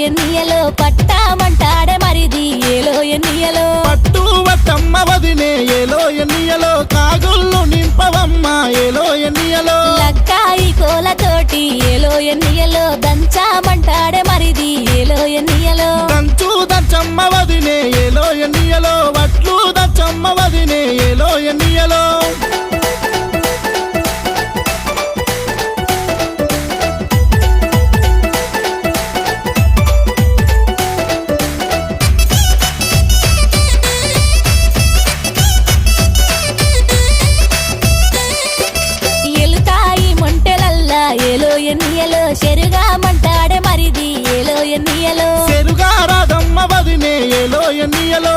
ఎన్నియలో పట్టామంటాడే మరిది ఏలో ఎన్నియలో పట్టు వట్టమ్మ వదినే ఏలో ఎన్నియలో కాగుళ్ళు నింపవమ్మ ఏలో ఎన్నియలో లక్కాయి కోలతోటి ఏలో ఎన్నియలో దంచామంటాడే మరిది ఏలో ఎన్నియలో దంచు దంచమ్మ వదినే ఏలో ఎన్నియలో వట్లు దంచమ్మ వదినే ఏలో ఎన్నియలో ఎలుతాయి మొంటెలల్లా ఏలో ఎన్నియలో చెరుగామంటాడే మరిది ఏలో ఎన్నియలో చెరుగా రాదమ్మ వదినే ఏలో ఎన్నియలో